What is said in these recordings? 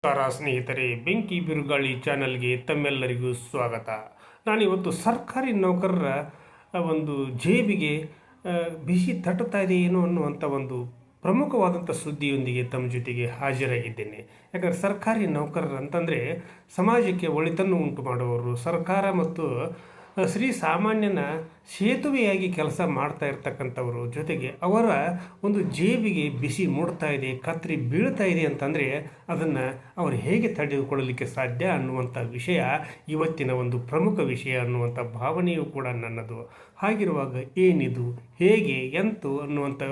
ನಮಸ್ಕಾರ ಸ್ನೇಹಿತರೆ, ಬೆಂಕಿ ಬಿರುಗಾಳಿ ಚಾನಲ್ಗೆ ತಮ್ಮೆಲ್ಲರಿಗೂ ಸ್ವಾಗತ. ನಾನಿವತ್ತು ಸರ್ಕಾರಿ ನೌಕರರ ಒಂದು ಜೇಬಿಗೆ ಬಿಸಿ ತಟ್ಟುತ್ತಾ ಇದೆ ಏನೋ ಅನ್ನುವಂಥ ಒಂದು ಪ್ರಮುಖವಾದಂಥ ಸುದ್ದಿಯೊಂದಿಗೆ ತಮ್ಮ ಜೊತೆಗೆ ಹಾಜರಾಗಿದ್ದೇನೆ. ಯಾಕಂದರೆ ಸರ್ಕಾರಿ ನೌಕರರು ಅಂತಂದರೆ ಸಮಾಜಕ್ಕೆ ಒಳಿತನ್ನು ಉಂಟು ಮಾಡುವವರು, ಸರ್ಕಾರ ಮತ್ತು ಶ್ರೀ ಸಾಮಾನ್ಯನ ಸೇತುವೆಯಾಗಿ ಕೆಲಸ ಮಾಡ್ತಾ ಇರ್ತಕ್ಕಂಥವರು. ಜೊತೆಗೆ ಅವರ ಒಂದು ಜೇಬಿಗೆ ಬಿಸಿ ಮೂಡ್ತಾ ಇದೆ, ಕತ್ತರಿ ಬೀಳ್ತಾ ಇದೆ ಅಂತಂದರೆ ಅದನ್ನು ಅವರು ಹೇಗೆ ತಡೆದುಕೊಳ್ಳಲಿಕ್ಕೆ ಸಾಧ್ಯ ಅನ್ನುವಂಥ ವಿಷಯ ಇವತ್ತಿನ ಒಂದು ಪ್ರಮುಖ ವಿಷಯ ಅನ್ನುವಂಥ ಭಾವನೆಯೂ ಕೂಡ ನನ್ನದು. ಹಾಗಿರುವಾಗ ಏನಿದು, ಹೇಗೆ, ಎಂತು ಅನ್ನುವಂಥ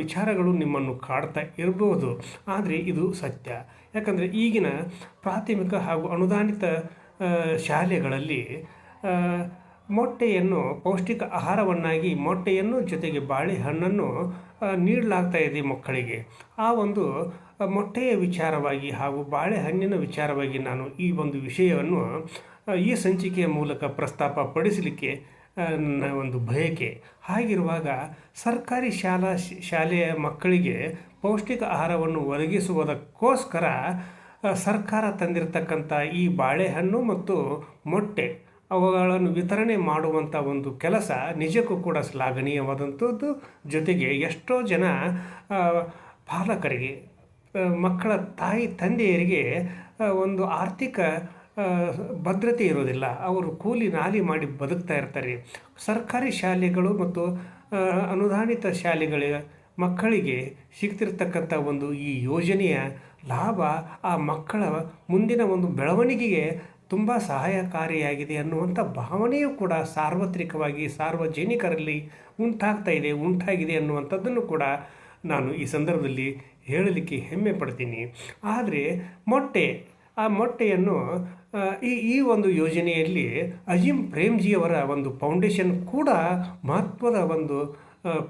ವಿಚಾರಗಳು ನಿಮ್ಮನ್ನು ಕಾಡ್ತಾ ಇರಬಹುದು. ಆದರೆ ಇದು ಸತ್ಯ. ಯಾಕಂದರೆ ಈಗಿನ ಪ್ರಾಥಮಿಕ ಹಾಗೂ ಅನುದಾನಿತ ಶಾಲೆಗಳಲ್ಲಿ ಮೊಟ್ಟೆಯನ್ನು ಪೌಷ್ಟಿಕ ಆಹಾರವನ್ನಾಗಿ ಮೊಟ್ಟೆಯನ್ನು ಜೊತೆಗೆ ಬಾಳೆಹಣ್ಣನ್ನು ನೀಡಲಾಗ್ತಾ ಇದೆ ಮಕ್ಕಳಿಗೆ. ಆ ಒಂದು ಮೊಟ್ಟೆಯ ವಿಚಾರವಾಗಿ ಹಾಗೂ ಬಾಳೆಹಣ್ಣಿನ ವಿಚಾರವಾಗಿ ನಾನು ಈ ಒಂದು ವಿಷಯವನ್ನು ಈ ಸಂಚಿಕೆಯ ಮೂಲಕ ಪ್ರಸ್ತಾಪ ಪಡಿಸಲಿಕ್ಕೆ ನನ್ನ ಒಂದು ಬಯಕೆ. ಹಾಗಿರುವಾಗ ಸರ್ಕಾರಿ ಶಾಲೆಯ ಮಕ್ಕಳಿಗೆ ಪೌಷ್ಟಿಕ ಆಹಾರವನ್ನು ಒದಗಿಸುವುದಕ್ಕೋಸ್ಕರ ಸರ್ಕಾರ ತಂದಿರತಕ್ಕಂಥ ಈ ಬಾಳೆಹಣ್ಣು ಮತ್ತು ಮೊಟ್ಟೆ ಅವುಗಳನ್ನು ವಿತರಣೆ ಮಾಡುವಂಥ ಒಂದು ಕೆಲಸ ನಿಜಕ್ಕೂ ಕೂಡ ಶ್ಲಾಘನೀಯವಾದಂಥದ್ದು. ಜೊತೆಗೆ ಎಷ್ಟೋ ಜನ ಪಾಲಕರಿಗೆ, ಮಕ್ಕಳ ತಾಯಿ ತಂದೆಯರಿಗೆ ಒಂದು ಆರ್ಥಿಕ ಭದ್ರತೆ ಇರೋದಿಲ್ಲ. ಅವರು ಕೂಲಿ ನಾಲಿ ಮಾಡಿ ಬದುಕ್ತಾ ಇರ್ತಾರೆ. ಸರ್ಕಾರಿ ಶಾಲೆಗಳು ಮತ್ತು ಅನುದಾನಿತ ಶಾಲೆಗಳ ಮಕ್ಕಳಿಗೆ ಸಿಗ್ತಿರ್ತಕ್ಕಂಥ ಒಂದು ಈ ಯೋಜನೆಯ ಲಾಭ ಆ ಮಕ್ಕಳ ಮುಂದಿನ ಒಂದು ಬೆಳವಣಿಗೆಗೆ ತುಂಬ ಸಹಾಯಕಾರಿಯಾಗಿದೆ ಅನ್ನುವಂಥ ಭಾವನೆಯೂ ಕೂಡ ಸಾರ್ವತ್ರಿಕವಾಗಿ ಸಾರ್ವಜನಿಕರಲ್ಲಿ ಉಂಟಾಗಿದೆ ಅನ್ನುವಂಥದ್ದನ್ನು ಕೂಡ ನಾನು ಈ ಸಂದರ್ಭದಲ್ಲಿ ಹೇಳಲಿಕ್ಕೆ ಹೆಮ್ಮೆ ಪಡ್ತೀನಿ. ಆದರೆ ಆ ಮೊಟ್ಟೆಯನ್ನು ಈ ಒಂದು ಯೋಜನೆಯಲ್ಲಿ ಅಜೀಂ ಪ್ರೇಮ್ಜಿಯವರ ಒಂದು ಫೌಂಡೇಶನ್ ಕೂಡ ಮಹತ್ವದ ಒಂದು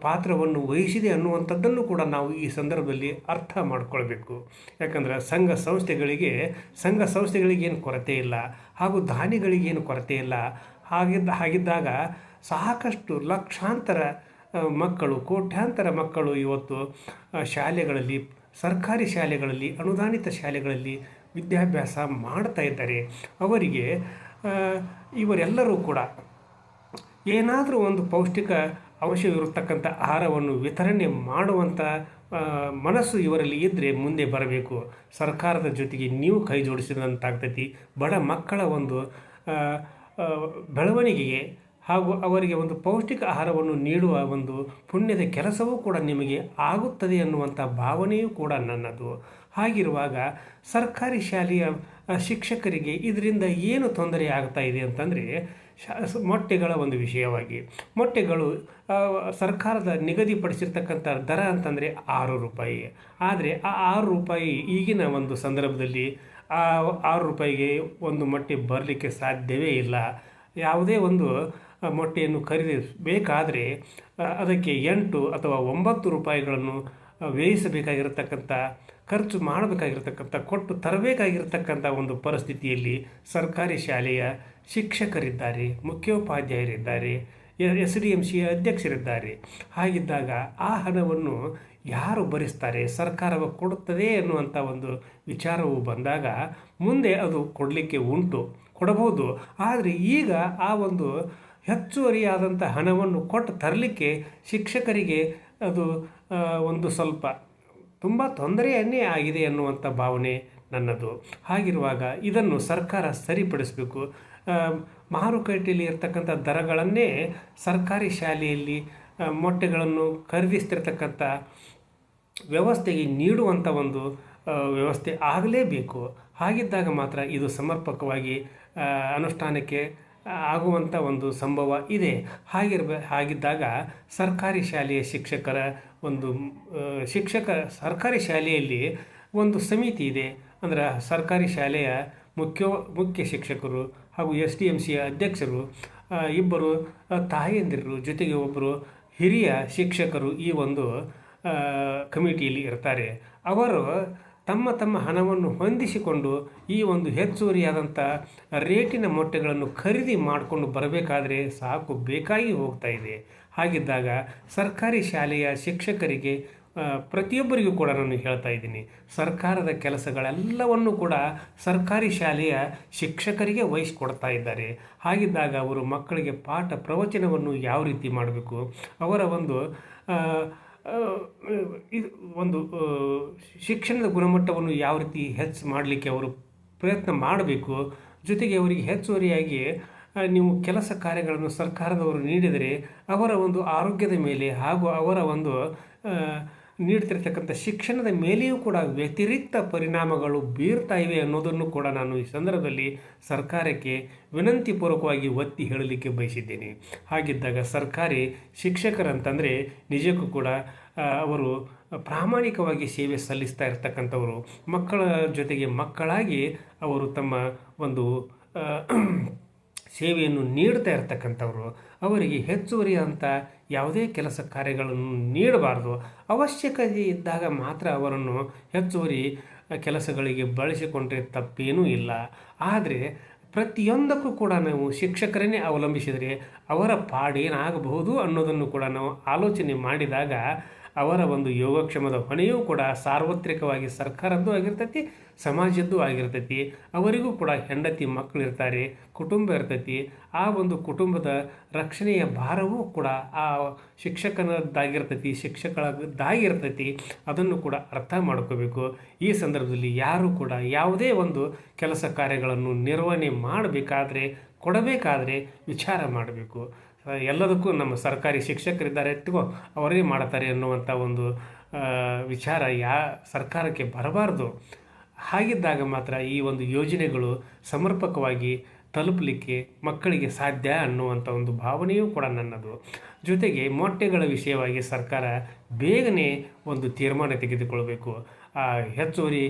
ಪಾತ್ರವನ್ನು ವಹಿಸಿದೆ ಅನ್ನುವಂಥದ್ದನ್ನು ಕೂಡ ನಾವು ಈ ಸಂದರ್ಭದಲ್ಲಿ ಅರ್ಥ ಮಾಡಿಕೊಳ್ಬೇಕು. ಯಾಕಂದರೆ ಸಂಘ ಸಂಸ್ಥೆಗಳಿಗೇನು ಕೊರತೆ ಇಲ್ಲ, ಹಾಗೂ ದಾನಿಗಳಿಗೇನು ಕೊರತೆ ಇಲ್ಲ. ಹಾಗಿದ್ದಾಗ ಸಾಕಷ್ಟು ಲಕ್ಷಾಂತರ ಮಕ್ಕಳು, ಕೋಟ್ಯಾಂತರ ಮಕ್ಕಳು ಇವತ್ತು ಶಾಲೆಗಳಲ್ಲಿ, ಸರ್ಕಾರಿ ಶಾಲೆಗಳಲ್ಲಿ, ಅನುದಾನಿತ ಶಾಲೆಗಳಲ್ಲಿ ವಿದ್ಯಾಭ್ಯಾಸ ಮಾಡ್ತಾ ಇದ್ದಾರೆ. ಅವರಿಗೆ ಇವರೆಲ್ಲರೂ ಕೂಡ ಏನಾದರೂ ಒಂದು ಪೌಷ್ಟಿಕ ಅಂಶವಿರತಕ್ಕಂಥ ಆಹಾರವನ್ನು ವಿತರಣೆ ಮಾಡುವಂಥ ಮನಸ್ಸು ಇವರಲ್ಲಿ ಇದ್ದರೆ ಮುಂದೆ ಬರಬೇಕು. ಸರ್ಕಾರದ ಜೊತೆಗೆ ನೀವು ಕೈ ಜೋಡಿಸಿದಂತಾಗ್ತೈತಿ. ಬಡ ಮಕ್ಕಳ ಒಂದು ಬೆಳವಣಿಗೆಗೆ ಹಾಗೂ ಅವರಿಗೆ ಒಂದು ಪೌಷ್ಟಿಕ ಆಹಾರವನ್ನು ನೀಡುವ ಒಂದು ಪುಣ್ಯದ ಕೆಲಸವೂ ಕೂಡ ನಿಮಗೆ ಆಗುತ್ತದೆ ಅನ್ನುವಂಥ ಭಾವನೆಯೂ ಕೂಡ ನನ್ನದು. ಹಾಗಿರುವಾಗ ಸರ್ಕಾರಿ ಶಾಲೆಯ ಶಿಕ್ಷಕರಿಗೆ ಇದರಿಂದ ಏನು ತೊಂದರೆ ಆಗ್ತಾ ಇದೆ ಅಂತಂದರೆ, ಮೊಟ್ಟೆಗಳ ಒಂದು ವಿಷಯವಾಗಿ, ಮೊಟ್ಟೆಗಳು ಸರ್ಕಾರದ ನಿಗದಿಪಡಿಸಿರ್ತಕ್ಕಂಥ ದರ ಅಂತಂದರೆ 6 ರೂಪಾಯಿ. ಆದರೆ ಆ 6 ರೂಪಾಯಿ ಈಗಿನ ಒಂದು ಸಂದರ್ಭದಲ್ಲಿ ಆ 6 ರೂಪಾಯಿಗೆ ಒಂದು ಮೊಟ್ಟೆ ಬರಲಿಕ್ಕೆ ಸಾಧ್ಯವೇ ಇಲ್ಲ. ಯಾವುದೇ ಒಂದು ಮೊಟ್ಟೆಯನ್ನು ಖರೀದಿಸಬೇಕಾದರೆ ಅದಕ್ಕೆ 8 ಅಥವಾ 9 ರೂಪಾಯಿಗಳನ್ನು ವ್ಯಯಿಸಬೇಕಾಗಿರತಕ್ಕಂಥ, ಖರ್ಚು ಮಾಡಬೇಕಾಗಿರ್ತಕ್ಕಂಥ, ಕೊಟ್ಟು ತರಬೇಕಾಗಿರ್ತಕ್ಕಂಥ ಒಂದು ಪರಿಸ್ಥಿತಿಯಲ್ಲಿ ಸರ್ಕಾರಿ ಶಾಲೆಯ ಶಿಕ್ಷಕರಿದ್ದಾರೆ, ಮುಖ್ಯೋಪಾಧ್ಯಾಯರಿದ್ದಾರೆ, SDMC ಅಧ್ಯಕ್ಷರಿದ್ದಾರೆ. ಹಾಗಿದ್ದಾಗ ಆ ಹಣವನ್ನು ಯಾರು ಭರಿಸ್ತಾರೆ? ಸರ್ಕಾರವು ಕೊಡುತ್ತದೆ ಅನ್ನುವಂಥ ಒಂದು ವಿಚಾರವು ಬಂದಾಗ ಮುಂದೆ ಅದು ಕೊಡಬಹುದು. ಆದರೆ ಈಗ ಆ ಒಂದು ಹೆಚ್ಚುವರಿಯಾದಂಥ ಹಣವನ್ನು ಕೊಟ್ಟು ತರಲಿಕ್ಕೆ ಶಿಕ್ಷಕರಿಗೆ ಅದು ಒಂದು ಸ್ವಲ್ಪ ತುಂಬ ತೊಂದರೆಯನ್ನೇ ಆಗಿದೆ ಅನ್ನುವಂಥ ಭಾವನೆ ನನ್ನದು. ಹಾಗಿರುವಾಗ ಇದನ್ನು ಸರ್ಕಾರ ಸರಿಪಡಿಸಬೇಕು. ಮಾರುಕಟ್ಟೆಯಲ್ಲಿ ಇರ್ತಕ್ಕಂಥ ದರಗಳನ್ನೇ ಸರ್ಕಾರಿ ಶಾಲೆಯಲ್ಲಿ ಮೊಟ್ಟೆಗಳನ್ನು ಖರೀದಿಸ್ತಿರ್ತಕ್ಕಂಥ ವ್ಯವಸ್ಥೆಗೆ ನೀಡುವಂಥ ಒಂದು ವ್ಯವಸ್ಥೆ ಆಗಲೇಬೇಕು. ಹಾಗಿದ್ದಾಗ ಮಾತ್ರ ಇದು ಸಮರ್ಪಕವಾಗಿ ಅನುಷ್ಠಾನಕ್ಕೆ ಆಗುವಂಥ ಒಂದು ಸಂಭವ ಇದೆ. ಹಾಗಿದ್ದಾಗ ಸರ್ಕಾರಿ ಶಾಲೆಯ ಶಿಕ್ಷಕರ ಒಂದು ಸರ್ಕಾರಿ ಶಾಲೆಯಲ್ಲಿ ಒಂದು ಸಮಿತಿ ಇದೆ. ಅಂದರೆ ಸರ್ಕಾರಿ ಶಾಲೆಯ ಮುಖ್ಯ ಶಿಕ್ಷಕರು ಹಾಗೂ SDMC ಅಧ್ಯಕ್ಷರು, ಇಬ್ಬರು ತಾಯಂದಿರು, ಜೊತೆಗೆ ಒಬ್ಬರು ಹಿರಿಯ ಶಿಕ್ಷಕರು ಈ ಒಂದು ಕಮಿಟಿಯಲ್ಲಿ ಇರ್ತಾರೆ. ಅವರು ತಮ್ಮ ಹಣವನ್ನು ಹೊಂದಿಸಿಕೊಂಡು ಈ ಒಂದು ಹೆಚ್ಚುವರಿಯಾದಂಥ ರೇಟಿನ ಮೊಟ್ಟೆಗಳನ್ನು ಖರೀದಿ ಮಾಡಿಕೊಂಡು ಬರಬೇಕಾದ್ರೆ ಸಾಕು ಬೇಕಾಗಿ ಹೋಗ್ತಾ ಇದೆ. ಹಾಗಿದ್ದಾಗ ಸರ್ಕಾರಿ ಶಾಲೆಯ ಶಿಕ್ಷಕರಿಗೆ ಪ್ರತಿಯೊಬ್ಬರಿಗೂ ಕೂಡ ನಾನು ಹೇಳ್ತಾ ಇದ್ದೀನಿ, ಸರ್ಕಾರದ ಕೆಲಸಗಳೆಲ್ಲವನ್ನು ಕೂಡ ಸರ್ಕಾರಿ ಶಾಲೆಯ ಶಿಕ್ಷಕರಿಗೆ ವಹಿಸಿಕೊಡ್ತಾ ಇದ್ದಾರೆ. ಹಾಗಿದ್ದಾಗ ಅವರು ಮಕ್ಕಳಿಗೆ ಪಾಠ ಪ್ರವಚನವನ್ನು ಯಾವ ರೀತಿ ಮಾಡಬೇಕು, ಅವರ ಒಂದು ಇದು ಒಂದು ಶಿಕ್ಷಣದ ಗುಣಮಟ್ಟವನ್ನು ಯಾವ ರೀತಿ ಹೆಚ್ಚು ಮಾಡಲಿಕ್ಕೆ ಅವರು ಪ್ರಯತ್ನ ಮಾಡಬೇಕು. ಜೊತೆಗೆ ಅವರಿಗೆ ಹೆಚ್ಚುವರಿಯಾಗಿ ನೀವು ಕೆಲಸ ಕಾರ್ಯಗಳನ್ನು ಸರ್ಕಾರದವರು ನೀಡಿದರೆ ಅವರ ಒಂದು ಆರೋಗ್ಯದ ಮೇಲೆ ಹಾಗೂ ಅವರ ಒಂದು ನೀಡ್ತಿರ್ತಕ್ಕಂಥ ಶಿಕ್ಷಣದ ಮೇಲೆಯೂ ಕೂಡ ವ್ಯತಿರಿಕ್ತ ಪರಿಣಾಮಗಳು ಬೀರ್ತಾ ಇವೆ ಅನ್ನೋದನ್ನು ಕೂಡ ನಾನು ಈ ಸಂದರ್ಭದಲ್ಲಿ ಸರ್ಕಾರಕ್ಕೆ ವಿನಂತಿಪೂರ್ವಕವಾಗಿ ಒತ್ತಿ ಹೇಳಲಿಕ್ಕೆ ಬಯಸಿದ್ದೇನೆ. ಹಾಗಿದ್ದಾಗ ಸರ್ಕಾರಿ ಶಿಕ್ಷಕರಂತಂದರೆ ನಿಜಕ್ಕೂ ಕೂಡ ಅವರು ಪ್ರಾಮಾಣಿಕವಾಗಿ ಸೇವೆ ಸಲ್ಲಿಸ್ತಾ ಇರ್ತಕ್ಕಂಥವರು, ಮಕ್ಕಳ ಜೊತೆಗೆ ಮಕ್ಕಳಾಗಿ ಅವರು ತಮ್ಮ ಒಂದು ಸೇವೆಯನ್ನು ನೀಡ್ತಾ ಇರ್ತಕ್ಕಂಥವ್ರು. ಅವರಿಗೆ ಹೆಚ್ಚುವರಿಯಾದಂಥ ಯಾವುದೇ ಕೆಲಸ ಕಾರ್ಯಗಳನ್ನು ನೀಡಬಾರ್ದು. ಅವಶ್ಯಕತೆ ಇದ್ದಾಗ ಮಾತ್ರ ಅವರನ್ನು ಹೆಚ್ಚುವರಿ ಕೆಲಸಗಳಿಗೆ ಬಳಸಿಕೊಂಡ್ರೆ ತಪ್ಪೇನೂ ಇಲ್ಲ. ಆದರೆ ಪ್ರತಿಯೊಂದಕ್ಕೂ ಕೂಡ ನಾವು ಶಿಕ್ಷಕರನ್ನೇ ಅವಲಂಬಿಸಿದರೆ ಅವರ ಪಾಡೇನಾಗಬಹುದು ಅನ್ನೋದನ್ನು ಕೂಡ ನಾವು ಆಲೋಚನೆ ಮಾಡಿದಾಗ ಅವರ ಒಂದು ಯೋಗಕ್ಷೇಮದ ಹೊಣೆಯೂ ಕೂಡ ಸಾರ್ವತ್ರಿಕವಾಗಿ ಸರ್ಕಾರದ್ದು ಆಗಿರ್ತೈತಿ, ಸಮಾಜದ್ದು ಆಗಿರ್ತೈತಿ. ಅವರಿಗೂ ಕೂಡ ಹೆಂಡತಿ ಮಕ್ಕಳಿರ್ತಾರೆ, ಕುಟುಂಬ ಇರ್ತೈತಿ. ಆ ಒಂದು ಕುಟುಂಬದ ರಕ್ಷಣೆಯ ಭಾರವೂ ಕೂಡ ಆ ಶಿಕ್ಷಕನದ್ದಾಗಿರ್ತೈತಿ, ಶಿಕ್ಷಕಳದ್ದಾಗಿರ್ತೈತಿ. ಅದನ್ನು ಕೂಡ ಅರ್ಥ ಮಾಡ್ಕೋಬೇಕು. ಈ ಸಂದರ್ಭದಲ್ಲಿ ಯಾರೂ ಕೂಡ ಯಾವುದೇ ಒಂದು ಕೆಲಸ ಕಾರ್ಯಗಳನ್ನು ನಿರ್ವಹಣೆ ಮಾಡಬೇಕಾದ್ರೆ ಕೊಡಬೇಕಾದ್ರೆ ವಿಚಾರ ಮಾಡಬೇಕು. ಎಲ್ಲದಕ್ಕೂ ನಮ್ಮ ಸರ್ಕಾರಿ ಶಿಕ್ಷಕರಿದ್ದಾರೆ ಇಟ್ಕೋ ಅವರೇ ಮಾಡ್ತಾರೆ ಅನ್ನುವಂಥ ಒಂದು ವಿಚಾರ ಸರ್ಕಾರಕ್ಕೆ ಬರಬಾರ್ದು. ಹಾಗಿದ್ದಾಗ ಮಾತ್ರ ಈ ಒಂದು ಯೋಜನೆಗಳು ಸಮರ್ಪಕವಾಗಿ ತಲುಪಲಿಕ್ಕೆ ಮಕ್ಕಳಿಗೆ ಸಾಧ್ಯ ಅನ್ನುವಂಥ ಒಂದು ಭಾವನೆಯೂ ಕೂಡ ನನ್ನದು. ಜೊತೆಗೆ ಮೊಟ್ಟೆಗಳ ವಿಷಯವಾಗಿ ಸರ್ಕಾರ ಬೇಗನೆ ಒಂದು ತೀರ್ಮಾನ ತೆಗೆದುಕೊಳ್ಬೇಕು. ಹೆಚ್ಚುವರಿ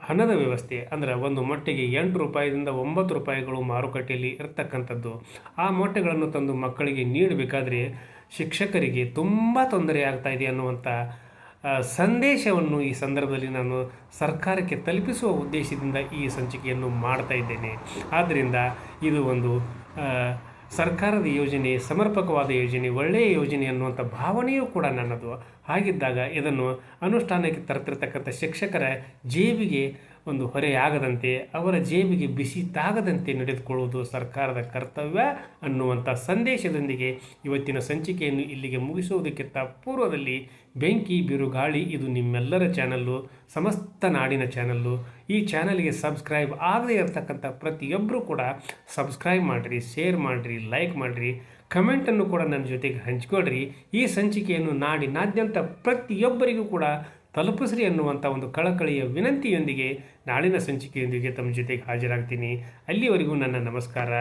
ಹಣದ ವ್ಯವಸ್ಥೆ ಅಂದರೆ ಒಂದು ಮೊಟ್ಟೆಗೆ 8 ರೂಪಾಯಿದಿಂದ 9 ರೂಪಾಯಿಗಳು ಮಾರುಕಟ್ಟೆಯಲ್ಲಿ ಇರ್ತಕ್ಕಂಥದ್ದು. ಆ ಮೊಟ್ಟೆಗಳನ್ನು ತಂದು ಮಕ್ಕಳಿಗೆ ನೀಡಬೇಕಾದ್ರೆ ಶಿಕ್ಷಕರಿಗೆ ತುಂಬ ತೊಂದರೆ ಆಗ್ತಾ ಇದೆ ಅನ್ನುವಂಥ ಸಂದೇಶವನ್ನು ಈ ಸಂದರ್ಭದಲ್ಲಿ ನಾನು ಸರ್ಕಾರಕ್ಕೆ ತಲುಪಿಸುವ ಉದ್ದೇಶದಿಂದ ಈ ಸಂಚಿಕೆಯನ್ನು ಮಾಡ್ತಾ ಇದ್ದೇನೆ. ಆದ್ದರಿಂದ ಇದು ಒಂದು ಸರ್ಕಾರದ ಯೋಜನೆ, ಸಮರ್ಪಕವಾದ ಯೋಜನೆ, ಒಳ್ಳೆಯ ಯೋಜನೆ ಅನ್ನುವಂಥ ಭಾವನೆಯೂ ಕೂಡ ನನ್ನದು. ಹಾಗಿದ್ದಾಗ ಇದನ್ನು ಅನುಷ್ಠಾನಕ್ಕೆ ತರ್ತಿರ್ತಕ್ಕಂಥ ಶಿಕ್ಷಕರ ಜೇಬಿಗೆ ಒಂದು ಹೊರೆಯಾಗದಂತೆ, ಅವರ ಜೇಬಿಗೆ ಬಿಸಿ ತಾಗದಂತೆ ನಡೆದುಕೊಳ್ಳುವುದು ಸರ್ಕಾರದ ಕರ್ತವ್ಯ ಅನ್ನುವಂಥ ಸಂದೇಶದೊಂದಿಗೆ ಇವತ್ತಿನ ಸಂಚಿಕೆಯನ್ನು ಇಲ್ಲಿಗೆ ಮುಗಿಸುವುದಕ್ಕಿಂತ ಪೂರ್ವದಲ್ಲಿ ಬೆಂಕಿ ಬಿರುಗಾಳಿ ಇದು ನಿಮ್ಮೆಲ್ಲರ ಚಾನಲ್ಲು, ಸಮಸ್ತ ನಾಡಿನ ಚಾನಲ್ಲು. ಈ ಚಾನಲ್ಗೆ ಸಬ್ಸ್ಕ್ರೈಬ್ ಆಗದೇ ಇರತಕ್ಕಂಥ ಪ್ರತಿಯೊಬ್ಬರೂ ಕೂಡ ಸಬ್ಸ್ಕ್ರೈಬ್ ಮಾಡಿರಿ, ಶೇರ್ ಮಾಡಿರಿ, ಲೈಕ್ ಮಾಡಿರಿ, ಕಮೆಂಟನ್ನು ಕೂಡ ನನ್ನ ಜೊತೆಗೆ ಹಂಚ್ಕೊಳ್ರಿ. ಈ ಸಂಚಿಕೆಯನ್ನು ನಾಡಿನಾದ್ಯಂತ ಪ್ರತಿಯೊಬ್ಬರಿಗೂ ಕೂಡ ತಲುಪಿಸ್ರಿ ಅನ್ನುವಂಥ ಒಂದು ಕಳಕಳಿಯ ವಿನಂತಿಯೊಂದಿಗೆ ನಾಳಿನ ಸಂಚಿಕೆಯೊಂದಿಗೆ ತಮ್ಮ ಜೊತೆಗೆ ಹಾಜರಾಗ್ತೀನಿ. ಅಲ್ಲಿವರೆಗೂ ನನ್ನ ನಮಸ್ಕಾರ.